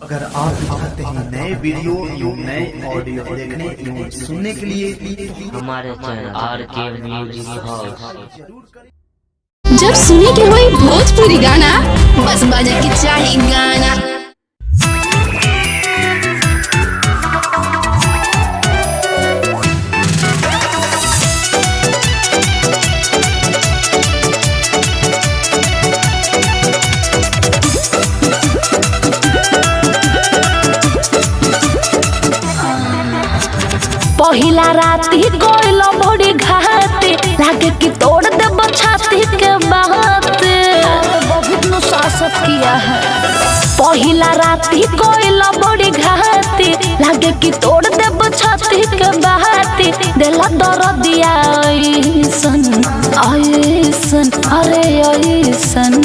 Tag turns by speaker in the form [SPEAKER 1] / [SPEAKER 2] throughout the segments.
[SPEAKER 1] अगर आप चाहते हैं नए वीडियो एवं नए ऑडियो देखने एवं सुनने के लिए
[SPEAKER 2] हमारे चैनल RK म्यूजिक हाउस।
[SPEAKER 3] जब सुने के होई भोजपुरी गाना बस बजे के चाही गाना। पहिला राती कोइल बड़ी घाते लागे कि तोड़ दे छाती के बाते बहुत नु सासत किया है। पहिला राती कोइल बड़ी घाते लागे कि तोड़ दे छाती के बाते दिला दर्द दिया ऐसन ऐसन अरे ऐसन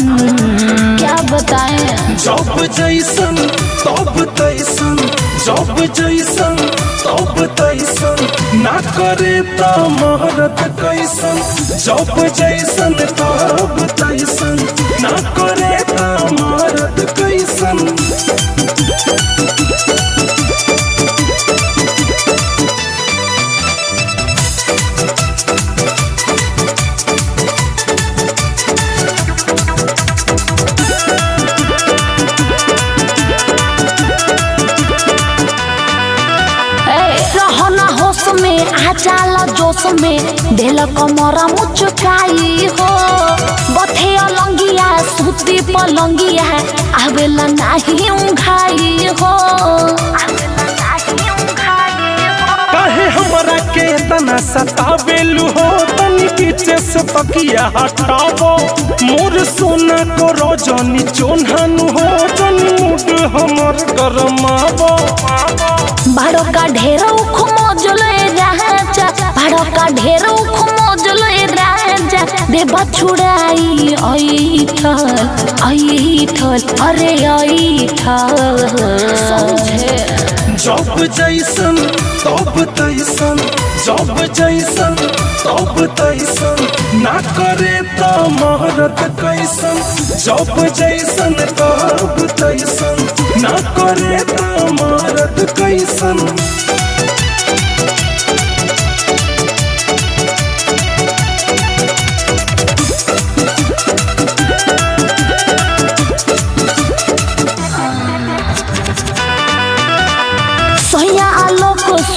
[SPEAKER 3] क्या बताएं।
[SPEAKER 4] जब जैसन तब तैसन जब जैसन तब तैसन ना करे त महरत कैसन। जब जैसन तब तैसन ना करे त महरत कैसन।
[SPEAKER 3] में आ जाला जोश में दिल कमरा मुचकाई हो बथे अलंगिया सूती पलंगिया आवेला नाही उंघाई हो।
[SPEAKER 4] काहे हमरा के तना सतावेलु हो तनी पीछे से तकिया हटावो मोर सोना को रोजनी चोन्हानु हो जनी मूड हमर गरमावो।
[SPEAKER 3] बाड़ो का ढेरो खुमोजले राजा बाड़ो का ढेरो खुमोजले राजा देबा छुड़ाई ऐठल ऐठल अरे ऐठल समझे।
[SPEAKER 4] जब जैसन तब तैसन जब जैसन तब तैसन ना करे त महरत कैसन। जब जैसन तब तैसन ना करे त महरत कैसन।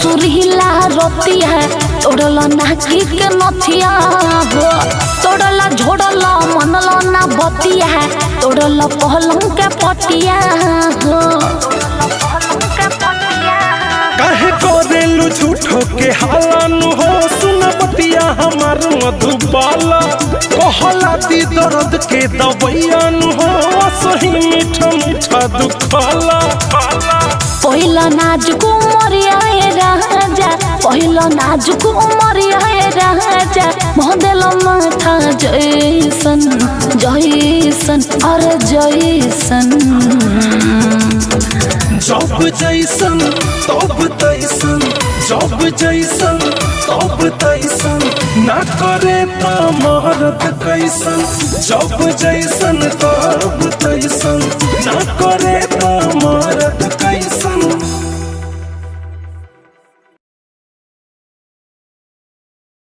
[SPEAKER 3] सुरीला रोती है तोड़ला नाकी के नथिया हो तोड़ला झोड़ला मनला ना बतिया है तोड़ला पहलंग के पटिया हो।
[SPEAKER 4] काहे करेलु झूठो के हालानु हो सुना बतिया हमार मधुबाला कहला दी दर्द के दवैयानु हो सही मीठा मीठा दुखाला।
[SPEAKER 3] पहिला नाजुक उमरिया राजा पहिला नाजुक उमरिया राजा मोहदेल माथा जैसन जैसन अरे जैसन।
[SPEAKER 4] जब जैसन तब तैसन जब जैसन तब तैसन ना करे त महरत कैसन। जब जैसन तब तैसन ना